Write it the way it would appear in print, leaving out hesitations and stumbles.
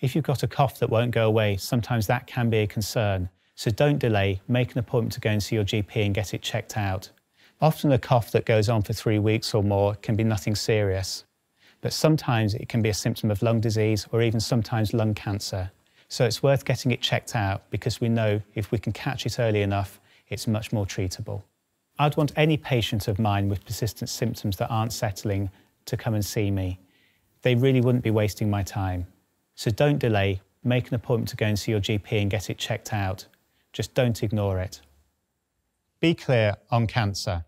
If you've got a cough that won't go away, sometimes that can be a concern. So don't delay, make an appointment to go and see your GP and get it checked out. Often a cough that goes on for 3 weeks or more can be nothing serious, but sometimes it can be a symptom of lung disease or even sometimes lung cancer. So it's worth getting it checked out because we know if we can catch it early enough, it's much more treatable. I'd want any patient of mine with persistent symptoms that aren't settling to come and see me. They really wouldn't be wasting my time. So don't delay, make an appointment to go and see your GP and get it checked out. Just don't ignore it. Be clear on cancer.